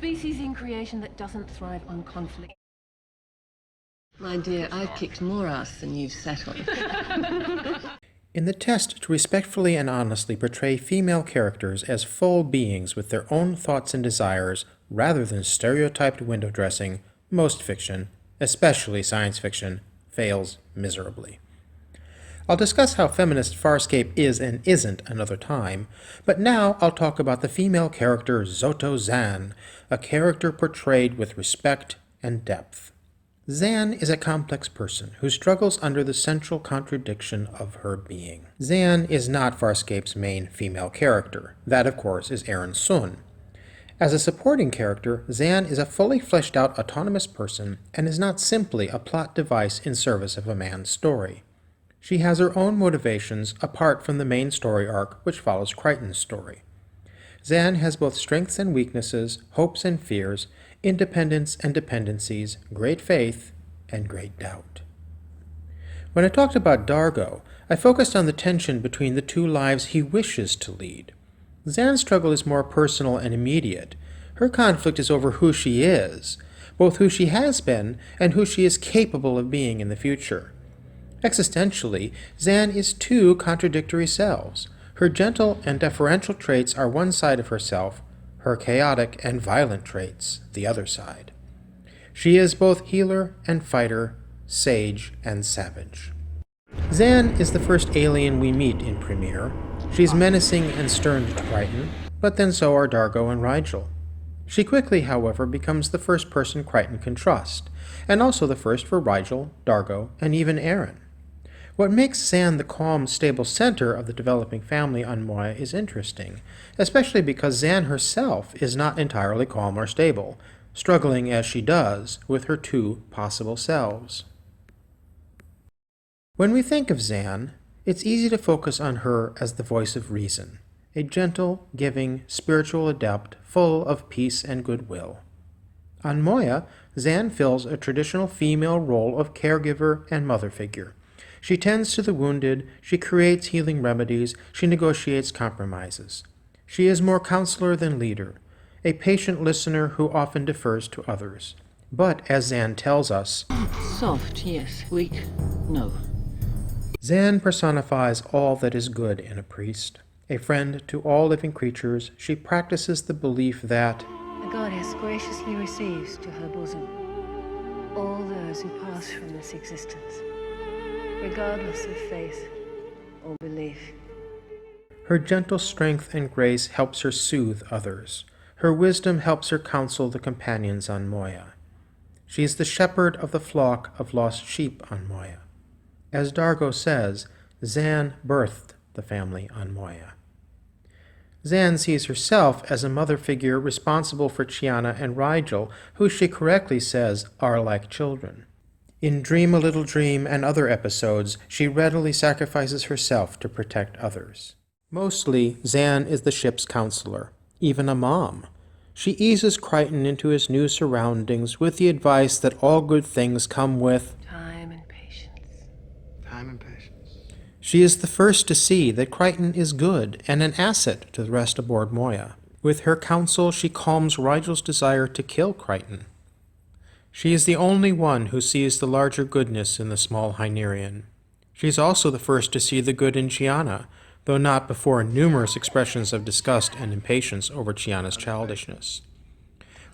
species in creation that doesn't thrive on conflict. My dear, I've kicked more ass than you've settled. In the test to respectfully and honestly portray female characters as full beings with their own thoughts and desires rather than stereotyped window dressing, most fiction, especially science fiction, fails miserably. I'll discuss how feminist Farscape is and isn't another time, but now I'll talk about the female character Zotoh Zhaan, a character portrayed with respect and depth. Zhaan is a complex person who struggles under the central contradiction of her being. Zhaan is not Farscape's main female character. That, of course, is Aaron Sun. As a supporting character, Zhaan is a fully fleshed out autonomous person and is not simply a plot device in service of a man's story. She has her own motivations apart from the main story arc which follows Crichton's story. Zhaan has both strengths and weaknesses, hopes and fears, independence and dependencies, great faith, and great doubt. When I talked about Dargo, I focused on the tension between the two lives he wishes to lead. Zhaan's struggle is more personal and immediate. Her conflict is over who she is, both who she has been and who she is capable of being in the future. Existentially, Zhaan is two contradictory selves. Her gentle and deferential traits are one side of herself, her chaotic and violent traits the other side. She is both healer and fighter, sage and savage. Zhaan is the first alien we meet in Premiere. She's menacing and stern to Crichton, but then so are Dargo and Rigel. She quickly, however, becomes the first person Crichton can trust, and also the first for Rigel, Dargo, and even Aaron. What makes Zhaan the calm, stable center of the developing family on Moya is interesting, especially because Zhaan herself is not entirely calm or stable, struggling as she does with her two possible selves. When we think of Zhaan, it's easy to focus on her as the voice of reason, a gentle, giving, spiritual adept full of peace and goodwill. On Moya, Zhaan fills a traditional female role of caregiver and mother figure. She tends to the wounded, she creates healing remedies, she negotiates compromises. She is more counselor than leader, a patient listener who often defers to others. But, as Zhaan tells us, Soft, yes. Weak, no. Zhaan personifies all that is good in a priest. A friend to all living creatures, she practices the belief that the goddess graciously receives to her bosom all those who pass from this existence, regardless of faith or belief. her gentle strength and grace helps her soothe others. Her wisdom helps her counsel the companions on Moya. She is the shepherd of the flock of lost sheep on Moya. As Dargo says, Zhaan birthed the family on Moya. Zhaan sees herself as a mother figure responsible for Chiana and Rigel, who she correctly says are like children. In Dream a Little Dream and other episodes, she readily sacrifices herself to protect others. Mostly, Zhaan is the ship's counselor, even a mom. She eases Crichton into his new surroundings with the advice that all good things come with Time and patience. Time and patience. She is the first to see that Crichton is good and an asset to the rest aboard Moya. With her counsel, she calms Rigel's desire to kill Crichton. She is the only one who sees the larger goodness in the small Hynerian. She's also the first to see the good in Chiana, though not before numerous expressions of disgust and impatience over Chiana's childishness.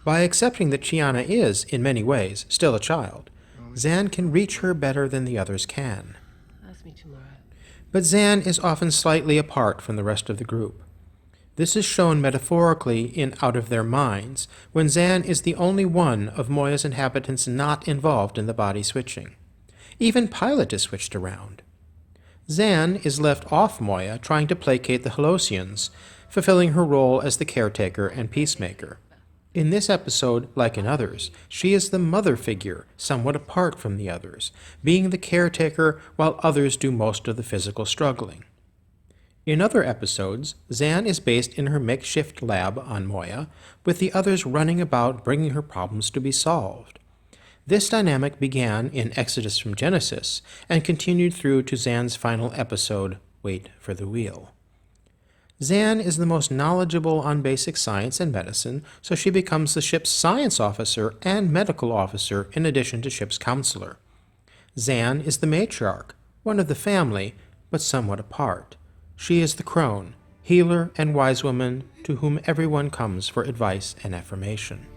By accepting that Chiana is, in many ways, still a child, Zhaan can reach her better than the others can. Ask me tomorrow. But Zhaan is often slightly apart from the rest of the group. This is shown metaphorically in Out of Their Minds, when Zhaan is the only one of Moya's inhabitants not involved in the body switching. Even Pilot is switched around. Zhaan is left off Moya trying to placate the Holosians, fulfilling her role as the caretaker and peacemaker. In this episode, like in others, she is the mother figure, somewhat apart from the others, being the caretaker while others do most of the physical struggling. In other episodes, Zhaan is based in her makeshift lab on Moya, with the others running about bringing her problems to be solved. This dynamic began in Exodus from Genesis and continued through to Zhaan's final episode, Wait for the Wheel. Zhaan is the most knowledgeable on basic science and medicine, so she becomes the ship's science officer and medical officer in addition to ship's counselor. Zhaan is the matriarch, one of the family, but somewhat apart. She is the crone, healer and wise woman to whom everyone comes for advice and affirmation.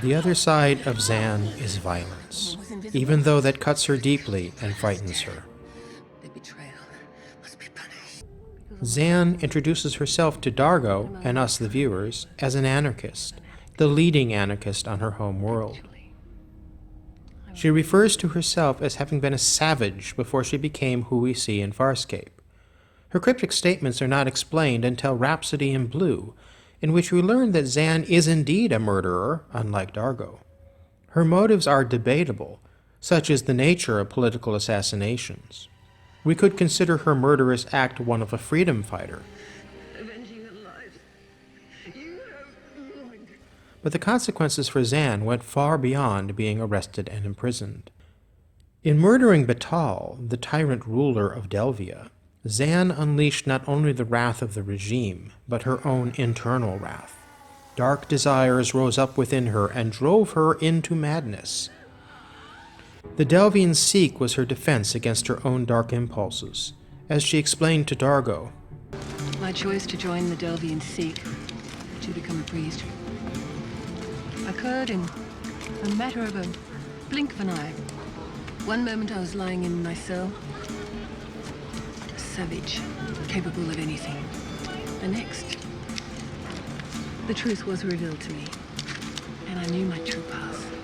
The other side of Zhaan is violence, even though that cuts her deeply and frightens her. The betrayal must be punished. Zhaan introduces herself to Dargo and us the viewers as an anarchist, the leading anarchist on her home world. She refers to herself as having been a savage before she became who we see in Farscape. Her cryptic statements are not explained until Rhapsody in Blue, in which we learn that Zhaan is indeed a murderer, unlike Dargo. Her motives are debatable, such is the nature of political assassinations. We could consider her murderous act one of a freedom fighter. But the consequences for Zhaan went far beyond being arrested and imprisoned. In murdering Batal, the tyrant ruler of Delvia, Zhaan unleashed not only the wrath of the regime, but her own internal wrath. Dark desires rose up within her and drove her into madness. The Delvian Seek was her defense against her own dark impulses. As she explained to Dargo, My choice to join the Delvian Seek, to become a priest, occurred in a matter of a blink of an eye. One moment I was lying in my cell, a savage, capable of anything. The next, the truth was revealed to me, and I knew my true path.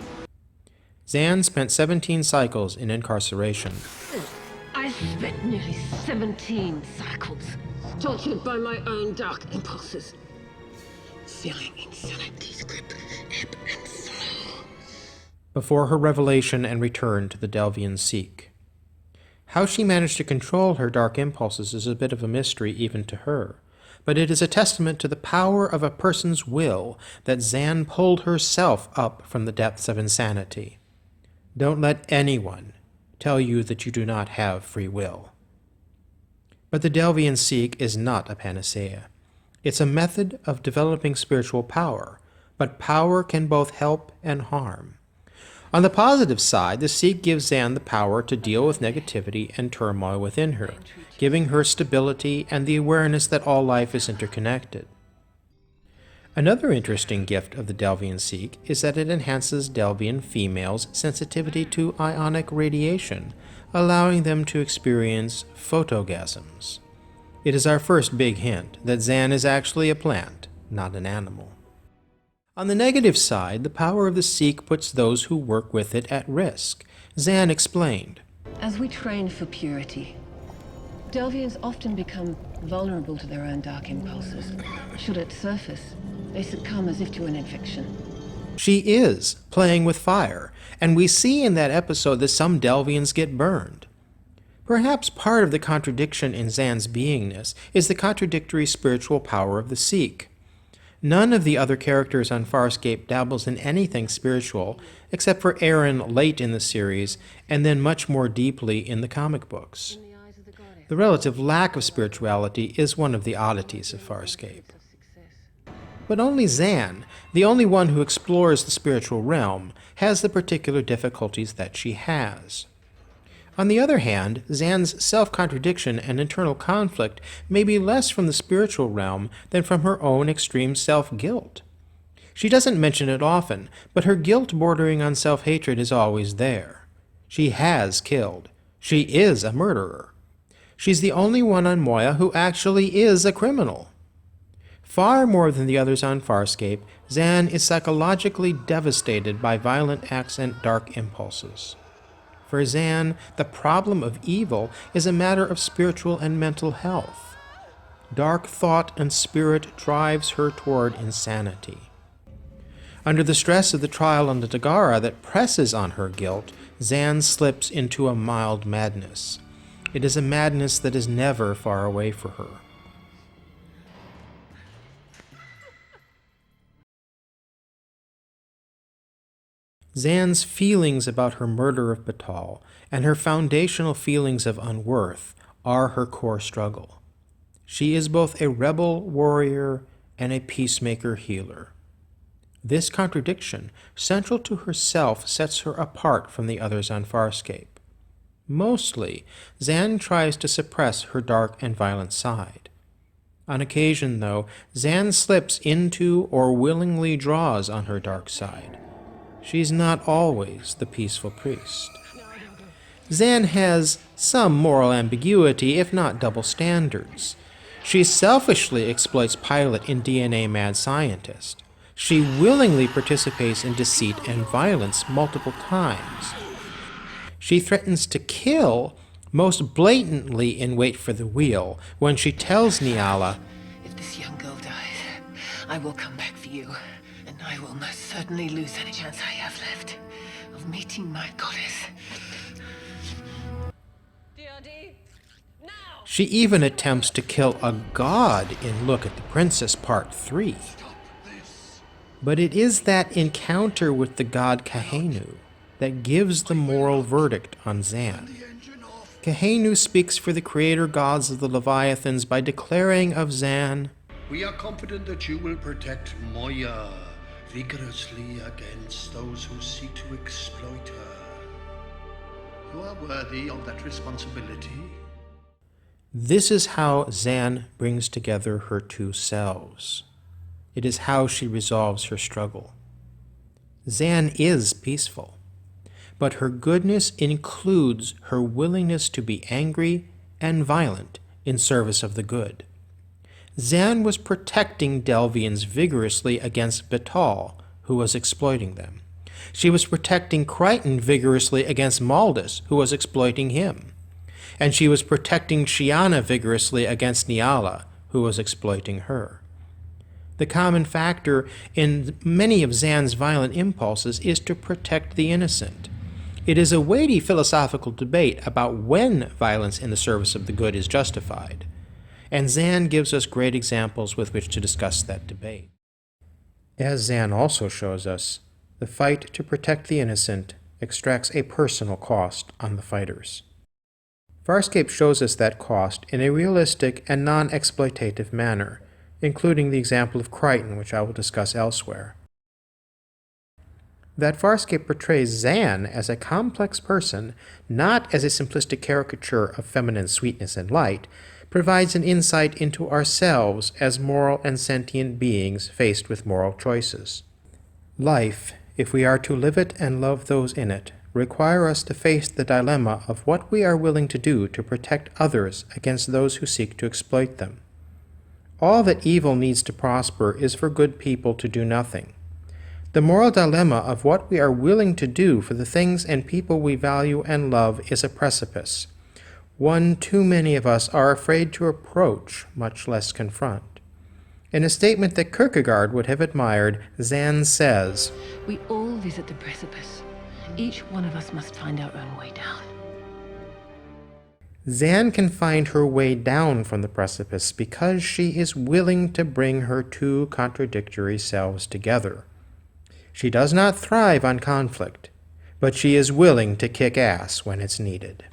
Zhaan spent 17 cycles in incarceration. I spent nearly 17 cycles, tortured by my own dark impulses, feeling insanity's grip ebb and flow. Before her revelation and return to the Delvian Seek. How she managed to control her dark impulses is a bit of a mystery even to her, but it is a testament to the power of a person's will that Zhaan pulled herself up from the depths of insanity. Don't let anyone tell you that you do not have free will. But the Delvian Seek is not a panacea. It's a method of developing spiritual power, but power can both help and harm. On the positive side, the Seek gives Zhaan the power to deal with negativity and turmoil within her, giving her stability and the awareness that all life is interconnected. Another interesting gift of the Delvian Seek is that it enhances Delvian females' sensitivity to ionic radiation, allowing them to experience photogasms. It is our first big hint that Zhaan is actually a plant, not an animal. On the negative side, the power of the Seek puts those who work with it at risk. Zhaan explained, As we train for purity, Delvians often become vulnerable to their own dark impulses. Should it surface, they succumb as if to an infection. She is playing with fire, and we see in that episode that some Delvians get burned. Perhaps part of the contradiction in Zhaan's beingness is the contradictory spiritual power of the Seek. None of the other characters on Farscape dabbles in anything spiritual, except for Aaron late in the series, and then much more deeply in the comic books. The relative lack of spirituality is one of the oddities of Farscape. But only Zhaan, the only one who explores the spiritual realm, has the particular difficulties that she has. On the other hand, Zhaan's self-contradiction and internal conflict may be less from the spiritual realm than from her own extreme self-guilt. She doesn't mention it often, but her guilt bordering on self-hatred is always there. She has killed. She is a murderer. She's the only one on Moya who actually is a criminal. Far more than the others on Farscape, Zhaan is psychologically devastated by violent acts and dark impulses. For Zhaan, the problem of evil is a matter of spiritual and mental health. Dark thought and spirit drives her toward insanity. Under the stress of the trial on the Dagara that presses on her guilt, Zhaan slips into a mild madness. It is a madness that is never far away for her. Zhaan's feelings about her murder of Batal and her foundational feelings of unworth are her core struggle. She is both a rebel warrior and a peacemaker healer. This contradiction, central to herself, sets her apart from the others on Farscape. Mostly, Zhaan tries to suppress her dark and violent side. On occasion, though, Zhaan slips into or willingly draws on her dark side. She's not always the peaceful priest. Zhaan has some moral ambiguity, if not double standards. She selfishly exploits Pilot in DNA Mad Scientist. She willingly participates in deceit and violence multiple times. She threatens to kill most blatantly in Wait for the Wheel when she tells Nyala, If this young girl dies, I will come back for you, and I will most certainly lose any chance I have left of meeting my goddess. DRD, now! she even attempts to kill a god in Look at the Princess Part 3. But it is that encounter with the god Kahenu that gives the moral verdict on Zhaan. Kahenu speaks for the creator gods of the Leviathans by declaring of Zhaan, We are confident that you will protect Moya vigorously against those who seek to exploit her. You are worthy of that responsibility. This is how Zhaan brings together her two selves. It is how she resolves her struggle. Zhaan is peaceful, but her goodness includes her willingness to be angry and violent in service of the good. Zhaan was protecting Delvians vigorously against Batal, who was exploiting them. She was protecting Crichton vigorously against Maldus, who was exploiting him. And she was protecting Chiana vigorously against Nyala, who was exploiting her. The common factor in many of Zhaan's violent impulses is to protect the innocent. It is a weighty philosophical debate about when violence in the service of the good is justified, and Zhaan gives us great examples with which to discuss that debate. As Zhaan also shows us, the fight to protect the innocent extracts a personal cost on the fighters. Farscape shows us that cost in a realistic and non-exploitative manner, including the example of Crichton, which I will discuss elsewhere. That Farscape portrays Zhaan as a complex person, not as a simplistic caricature of feminine sweetness and light, provides an insight into ourselves as moral and sentient beings faced with moral choices. Life, if we are to live it and love those in it, require us to face the dilemma of what we are willing to do to protect others against those who seek to exploit them. All that evil needs to prosper is for good people to do nothing. The moral dilemma of what we are willing to do for the things and people we value and love is a precipice, one too many of us are afraid to approach, much less confront. In a statement that Kierkegaard would have admired, Zhaan says, We all visit the precipice. Each one of us must find our own way down. Zhaan can find her way down from the precipice because she is willing to bring her two contradictory selves together. She does not thrive on conflict, but she is willing to kick ass when it's needed.